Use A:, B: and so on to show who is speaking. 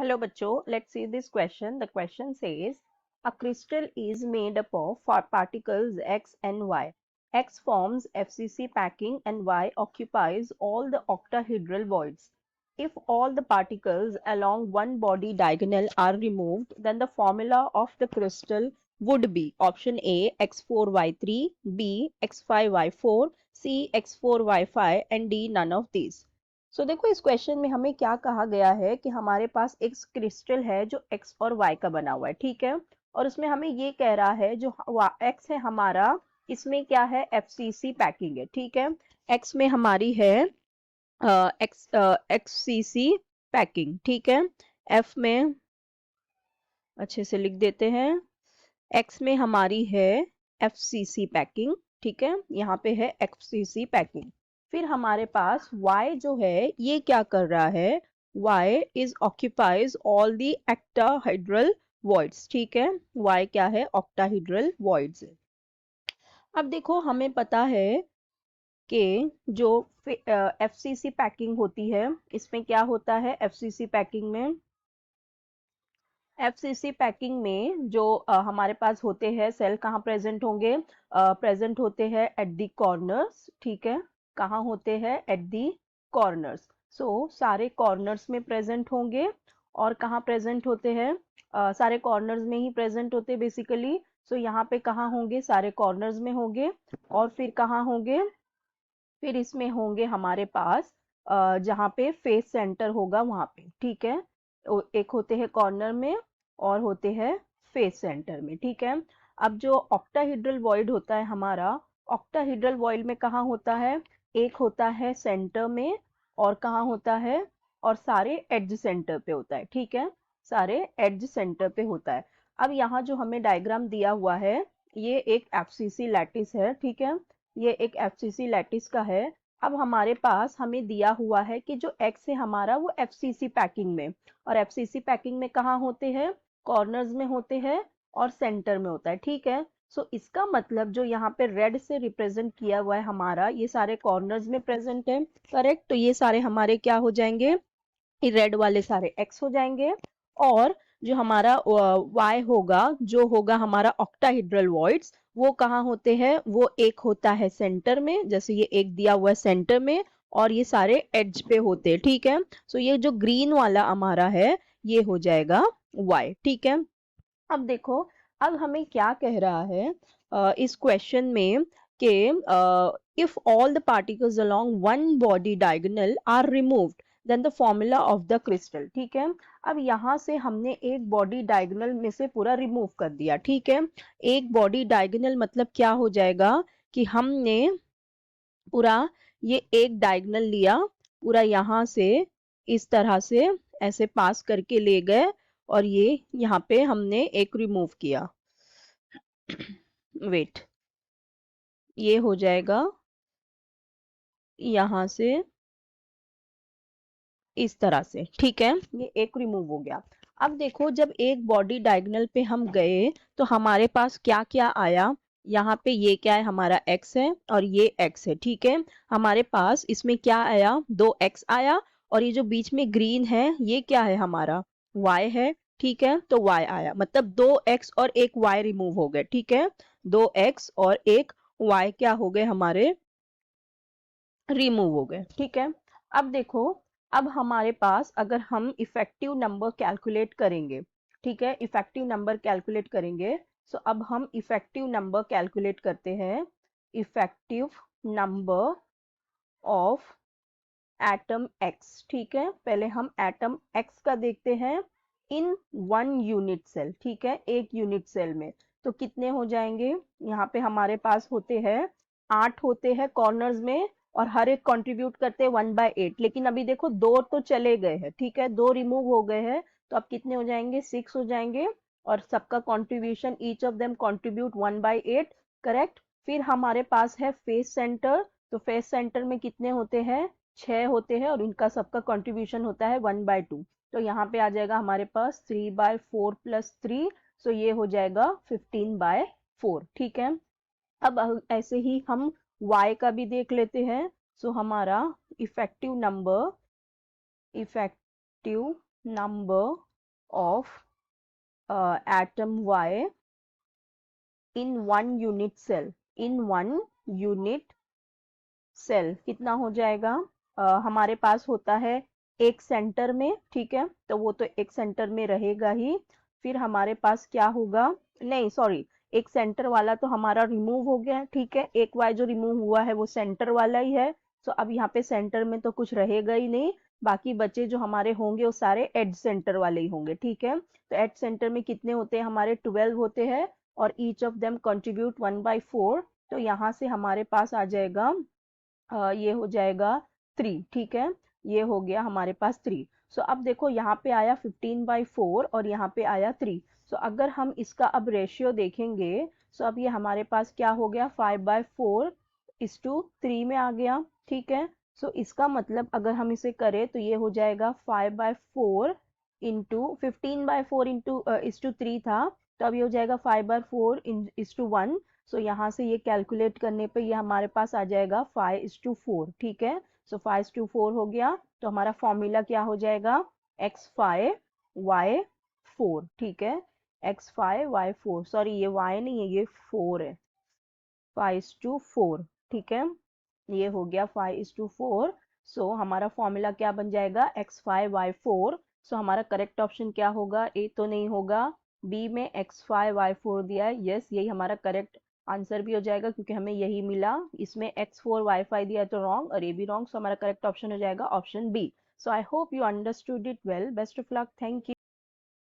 A: Hello bachcho, let's see this question. The question says a crystal is made up of particles X and Y. X forms FCC packing and Y occupies all the octahedral voids. If all the particles along one body diagonal are removed, then the formula of the crystal would be option A X4Y3, B X5Y4, C X4Y5 and D none of these. देखो इस question में हमें क्या कहा गया है कि हमारे पास एक क्रिस्टल है जो एक्स और वाई का बना हुआ है, ठीक है। और उसमें हमें ये कह रहा है जो एक्स है हमारा, इसमें क्या है, एफसीसी पैकिंग है, ठीक है। एक्स में हमारी है एक्ससीसी पैकिंग, ठीक है। एफ में अच्छे से लिख देते हैं, एक्स में हमारी है एफसीसी पैकिंग, ठीक है। यहाँ पे है एफसीसी पैकिंग। फिर हमारे पास y जो है ये क्या कर रहा है, y is occupies all the octahedral voids, ठीक है। y क्या है, octahedral voids है। अब देखो हमें पता है कि जो एफसीसी पैकिंग होती है, इसमें क्या होता है एफसीसी पैकिंग में, एफसीसी पैकिंग में जो हमारे पास होते हैं सेल कहाँ प्रेजेंट होंगे, प्रेजेंट होते हैं एट दी कॉर्नर्स, ठीक है। कहाँ होते हैं, एट दी कॉर्नर्स। सारे कॉर्नर्स में प्रेजेंट होंगे। और कहाँ प्रेजेंट होते हैं, सारे कॉर्नर्स में ही प्रेजेंट होते हैं बेसिकली। यहाँ पे कहाँ होंगे, सारे कॉर्नर्स में होंगे। और फिर कहाँ होंगे, फिर इसमें होंगे हमारे पास जहाँ पे फेस सेंटर होगा वहां पे, ठीक है। एक होते हैं कॉर्नर में और होते हैं फेस सेंटर में, ठीक है। अब जो ऑक्टाहेड्रल वॉइड होता है हमारा, ऑक्टाहेड्रल वॉइड में कहाँ होता है, एक होता है सेंटर में और कहाँ होता है, और सारे एड्ज सेंटर पे होता है, ठीक है। सारे एड्ज सेंटर पे होता है। अब यहाँ जो हमें डायग्राम दिया हुआ है, ये एक एफसीसी लैटिस है, ठीक है। ये एक एफसीसी लैटिस का है। अब हमारे पास हमें दिया हुआ है कि जो एक्स है हमारा वो एफसीसी पैकिंग में, और एफसीसी पैकिंग में कहाँ होते हैं, कॉर्नर्स में होते हैं और सेंटर में होता है, ठीक है। इसका मतलब जो यहाँ पे रेड से रिप्रेजेंट किया हुआ है हमारा, ये सारे कॉर्नर्स में प्रेजेंट है, करेक्ट। तो ये सारे हमारे क्या हो जाएंगे, रेड वाले सारे एक्स हो जाएंगे। और जो हमारा वाई होगा, जो होगा हमारा ऑक्टाहेड्रल वॉइड्स, वो कहाँ होते हैं, वो एक होता है सेंटर में, जैसे ये एक दिया हुआ है सेंटर में, और ये सारे एड्ज पे होते हैं, ठीक है। ये जो ग्रीन वाला हमारा है ये हो जाएगा वाई, ठीक है। अब देखो, अब हमें क्या कह रहा है इस क्वेश्चन में कि if all the particles along one body diagonal are removed then the formula of the crystal, ठीक है। अब यहाँ से हमने एक बॉडी डायगोनल में से पूरा रिमूव कर दिया, ठीक है। एक बॉडी डायगोनल मतलब क्या हो जाएगा कि हमने पूरा ये एक डायगोनल लिया, पूरा यहाँ से इस तरह से ऐसे पास करके ले गए, और ये यहाँ पे हमने एक रिमूव किया। वेट, ये हो जाएगा यहाँ से इस तरह से, ठीक है। ये एक रिमूव हो गया। अब देखो जब एक बॉडी डायगोनल पे हम गए तो हमारे पास क्या क्या आया, यहाँ पे ये क्या है, हमारा x है और ये x है, ठीक है। हमारे पास इसमें क्या आया, दो x आया, और ये जो बीच में ग्रीन है ये क्या है हमारा, y है, ठीक है। तो y आया, मतलब दो x और एक y रिमूव हो गए, ठीक है। दो x और एक y क्या हो गए हमारे, रिमूव हो गए, ठीक है। अब देखो, अब हमारे पास अगर हम इफेक्टिव नंबर कैलकुलेट करेंगे, ठीक है, इफेक्टिव नंबर कैलकुलेट करेंगे। अब हम इफेक्टिव नंबर कैलकुलेट करते हैं, effective number of atom x, ठीक है। पहले हम एटम एक्स का देखते हैं इन वन यूनिट सेल, ठीक है, एक यूनिट सेल में। तो कितने हो जाएंगे, यहाँ पे हमारे पास होते हैं 8 होते हैं कॉर्नर्स में, और हर एक कंट्रीब्यूट करते हैं 1/8। लेकिन अभी देखो दो तो चले गए हैं, ठीक है, दो रिमूव हो गए हैं। तो अब कितने हो जाएंगे, 6 हो जाएंगे, और सबका contribution each of them contribute 1/8, correct. फिर हमारे पास है फेस सेंटर। तो फेस सेंटर में कितने होते हैं, 6 होते हैं, और इनका सबका कंट्रीब्यूशन होता है 1/2। तो यहाँ पे आ जाएगा हमारे पास 3/4 + 3, ये हो जाएगा 15/4, ठीक है। अब ऐसे ही हम y का भी देख लेते हैं। हमारा effective number of atom Y in 1 unit cell, in 1 unit cell कितना हो जाएगा? हमारे पास होता है एक सेंटर में, ठीक है, तो वो तो एक सेंटर में रहेगा ही। फिर हमारे पास क्या होगा, नहीं सॉरी, एक सेंटर वाला तो हमारा रिमूव हो गया, ठीक है, एक वाई जो रिमूव हुआ है वो सेंटर वाला ही है। तो अब यहाँ पे सेंटर में तो कुछ रहेगा ही नहीं, बाकी बचे जो हमारे होंगे वो सारे एड सेंटर वाले ही होंगे, ठीक है। तो एड सेंटर में कितने होते हैं हमारे? 12 होते हैं, और ईच ऑफ देम कंट्रीब्यूट 1/4। तो यहाँ से हमारे पास आ जाएगा ये हो जाएगा 3, ठीक है, ये हो गया हमारे पास 3। सो अब देखो यहाँ पे आया 15/4 और यहाँ पे आया 3। सो अगर हम इसका अब रेशियो देखेंगे, सो अब ये हमारे पास क्या हो गया, 5/4:3 में आ गया, ठीक है। सो इसका मतलब अगर हम इसे करें तो ये हो जाएगा 5/4 इंटू 15/4 इंटू इस टू 3 था, तो अब ये हो जाएगा 5/4 इस टू 1। सो यहाँ से ये कैलकुलेट करने पे ये हमारे पास आ जाएगा 5:4, ठीक है। सो 5:4 हो गया, तो हमारा फॉर्मूला क्या हो जाएगा, x5y4, ठीक है, x5y4, सॉरी ये y नहीं है ये 4 है, 5:4, ठीक है, ये हो गया 5:4। सो हमारा फॉर्मूला क्या बन जाएगा, x5y4। सो हमारा करेक्ट ऑप्शन क्या होगा, ए तो नहीं होगा, बी में x5y4 दिया है, यस यही हमारा करेक्ट आंसर भी हो जाएगा क्योंकि हमें यही मिला। इसमें x4y5 दिया है तो रॉन्ग और ये भी रॉन्ग, सो हमारा करेक्ट ऑप्शन हो जाएगा option B. So I hope you understood it well, best of luck, thank you.